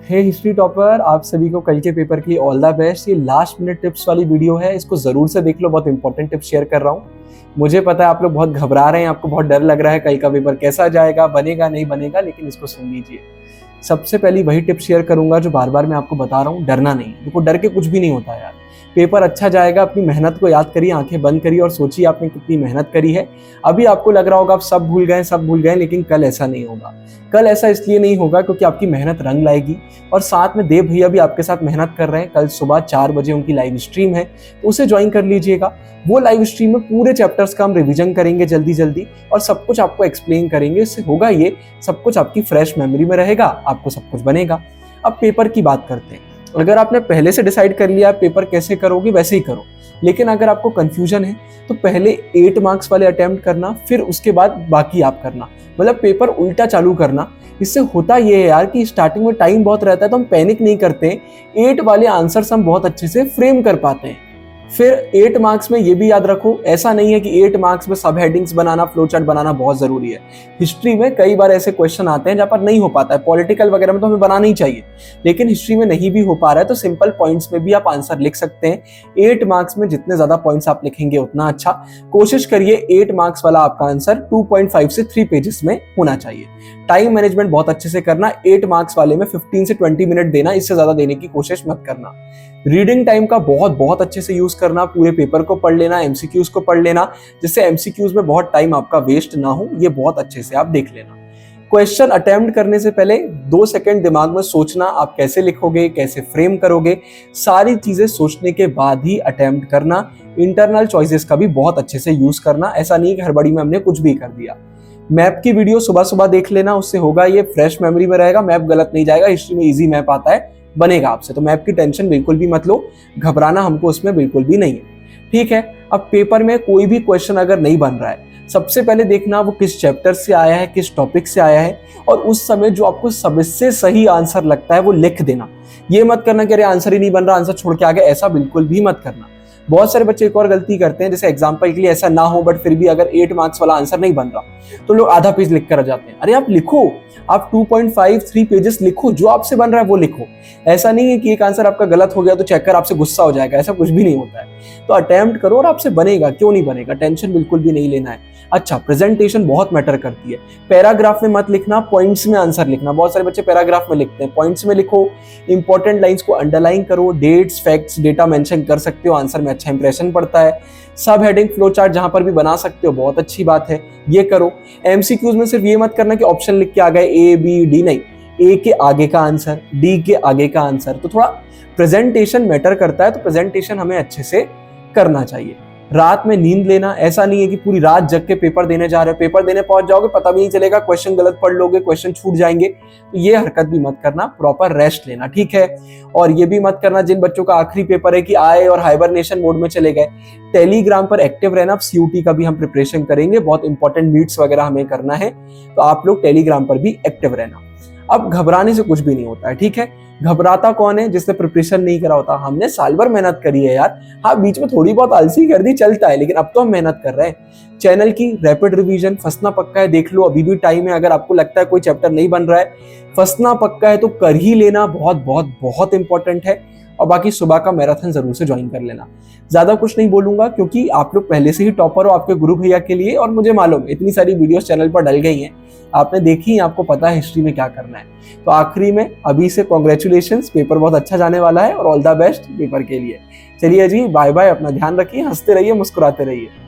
हे history topper, आप सभी को कल के पेपर के लिए ऑल द बेस्ट। ये लास्ट मिनट टिप्स वाली वीडियो है, इसको जरूर से देख लो। बहुत इंपॉर्टेंट टिप्स शेयर कर रहा हूँ। मुझे पता है आप लोग बहुत घबरा रहे हैं, आपको बहुत डर लग रहा है कल का पेपर कैसा जाएगा, बनेगा नहीं बनेगा, लेकिन इसको सुन लीजिए। सबसे पहली वही टिप शेयर करूंगा जो बार बार मैं आपको बता रहा हूँ, डरना नहीं। देखो, डर के कुछ भी नहीं होता यार। पेपर अच्छा जाएगा। अपनी मेहनत को याद करिए, आंखें बंद करिए और सोचिए आपने कितनी मेहनत करी है। अभी आपको लग रहा होगा आप सब भूल गए, लेकिन कल ऐसा नहीं होगा। कल ऐसा इसलिए नहीं होगा क्योंकि आपकी मेहनत रंग लाएगी। और साथ में देव भैया भी आपके साथ मेहनत कर रहे हैं। कल सुबह 4 बजे उनकी लाइव स्ट्रीम है, तो उसे ज्वाइन कर लीजिएगा। वो लाइव स्ट्रीम में पूरे चैप्टर्स का हम रिवीजन करेंगे जल्दी जल्दी, और सब कुछ आपको एक्सप्लेन करेंगे। इससे होगा ये, सब कुछ आपकी फ्रेश मेमोरी में रहेगा, आपको सब कुछ बनेगा। अब पेपर की बात करते हैं। अगर आपने पहले से डिसाइड कर लिया पेपर कैसे करोगे, वैसे ही करो। लेकिन अगर आपको कंफ्यूजन है तो पहले 8 मार्क्स वाले अटेम्प्ट करना, फिर उसके बाद बाकी आप करना। मतलब पेपर उल्टा चालू करना। इससे होता ये है यार कि स्टार्टिंग में टाइम बहुत रहता है तो हम पैनिक नहीं करते। 8 वाले आंसर्स हम बहुत अच्छे से फ्रेम कर पाते हैं। फिर 8 मार्क्स में ये भी याद रखो, ऐसा नहीं है कि 8 मार्क्स में सब हेडिंग्स बनाना, फ्लो चार्ट बनाना बहुत जरूरी है। हिस्ट्री में कई बार ऐसे क्वेश्चन आते हैं जहां पर नहीं हो पाता है। पॉलिटिकल वगैरह में तो हमें बनाना ही चाहिए, लेकिन हिस्ट्री में नहीं भी हो पा रहा है तो सिंपल पॉइंट्स में भी आप आंसर लिख सकते हैं। 8 मार्क्स में जितने ज्यादा पॉइंट्स आप लिखेंगे उतना अच्छा। कोशिश करिए 8 मार्क्स वाला आपका आंसर 2.5 से 3 पेजेस में होना चाहिए। टाइम मैनेजमेंट बहुत अच्छे से करना। 8 मार्क्स वाले में 15 से 20 मिनट देना, इससे ज्यादा देने की कोशिश मत करना। रीडिंग टाइम का बहुत अच्छे से यूज करना। पूरे पेपर को पढ़ लेना, एमसीक्यूज को पढ़ लेना, जिससे एमसीक्यूज में बहुत टाइम आपका वेस्ट ना हो। ये बहुत अच्छे से आप देख लेना। क्वेश्चन अटेम्प्ट करने से पहले 2 सेकंड दिमाग में सोचना, आप कैसे लिखोगे, कैसे फ्रेम करोगे। सारी चीजें सोचने के बाद ही अटेम्प्ट करना। इंटरनल चॉइसेस का भी बहुत अच्छे से यूज करना। ऐसा नहीं कि हड़बड़ी में हमने कुछ भी कर दिया। मैप की वीडियो सुबह सुबह देख लेना, उससे होगा ये फ्रेश मेमोरी में रहेगा। मैप गलत नहीं जाएगा। हिस्ट्री में इजी मैप आता है, बनेगा आपसे। तो मैप की टेंशन बिल्कुल भी मत लो, घबराना हमको उसमें बिल्कुल भी नहीं है, ठीक है। अब पेपर में कोई भी क्वेश्चन अगर नहीं बन रहा है, सबसे पहले देखना वो किस चैप्टर से आया है, किस टॉपिक से आया है, और उस समय जो आपको सबसे सही आंसर लगता है वो लिख देना। ये मत करना कि अरे आंसर ही नहीं बन रहा, आंसर छोड़ के आ गया, ऐसा बिल्कुल भी मत करना। बहुत सारे बच्चे एक और गलती करते हैं, जैसे एग्जांपल के लिए ऐसा ना हो बट फिर भी अगर 8 मार्क्स वाला आंसर नहीं बन रहा तो लोग आधा पेज लिख कर आ जाते हैं। अरे आप लिखो, आप 2.5-3 पेजेस लिखो, जो आपसे बन रहा है वो लिखो। ऐसा नहीं है कि एक आंसर आपका गलत हो गया तो चेकर आपसे गुस्सा हो जाएगा, ऐसा कुछ भी नहीं होता है। तो अटेम्प्ट करो और आपसे बनेगा, क्यों नहीं बनेगा, टेंशन बिल्कुल भी नहीं लेना है। अच्छा, प्रेजेंटेशन बहुत मैटर करती है। पैराग्राफ में मत लिखना, पॉइंट्स में आंसर लिखना। बहुत सारे बच्चे पैराग्राफ में लिखते हैं, पॉइंट्स में लिखो। इंपॉर्टेंट लाइंस को अंडरलाइन करो, डेट्स, फैक्ट्स, डेटा मेंशन कर सकते हो, आंसर में अच्छा इंप्रेशन पड़ता है। सब हेडिंग, फ्लो चार्ट जहां पर भी बना सकते हो, बहुत अच्छी बात है, ये करो। एमसीक्यूज में सिर्फ ये मत करना कि ऑप्शन लिख के आ गए ए बी डी, नहीं, ए के आगे का आंसर, डी के आगे का आंसर। तो थोड़ा प्रेजेंटेशन मैटर करता है, तो प्रेजेंटेशन हमें अच्छे से करना चाहिए। रात में नींद लेना, ऐसा नहीं है कि पूरी रात जग के पेपर देने जा रहे हो, पेपर देने पहुंच जाओगे पता भी नहीं चलेगा, क्वेश्चन गलत पढ़ लोगे, क्वेश्चन छूट जाएंगे। तो ये हरकत भी मत करना, प्रॉपर रेस्ट लेना, ठीक है। और ये भी मत करना जिन बच्चों का आखिरी पेपर है कि आए और हाइबरनेशन मोड में चले गए। टेलीग्राम पर एक्टिव रहना। सीयूटी का भी हम प्रिपरेशन करेंगे, बहुत इंपॉर्टेंट मीट्स वगैरह हमें करना है, तो आप लोग टेलीग्राम पर भी एक्टिव रहना। अब घबराने से कुछ भी नहीं होता है, ठीक है। घबराता कौन है? जिसने प्रिपरेशन नहीं करा होता। हमने साल भर मेहनत करी है यार। हाँ, बीच में थोड़ी बहुत आलसी कर दी, चलता है, लेकिन अब तो हम मेहनत कर रहे हैं। चैनल की रैपिड रिवीजन, फंसना पक्का है, देख लो, अभी भी टाइम है। अगर आपको लगता है कोई चैप्टर नहीं बन रहा है, फंसना पक्का है, तो कर ही लेना, बहुत बहुत बहुत इंपॉर्टेंट है। और बाकी सुबह का मैराथन जरूर से ज्वाइन कर लेना। ज्यादा कुछ नहीं बोलूंगा क्योंकि आप लोग पहले से ही टॉपर हो आपके गुरु भैया के लिए, और मुझे मालूम इतनी सारी वीडियोस चैनल पर डल गई हैं, आपने देखी, आपको पता है हिस्ट्री में क्या करना है। तो आखिरी में अभी से कॉन्ग्रेचुलेशंस, पेपर बहुत अच्छा जाने वाला है, और ऑल द बेस्ट पेपर के लिए। चलिए जी, बाय बाय, अपना ध्यान रखिए, हंसते रहिए, मुस्कुराते रहिए।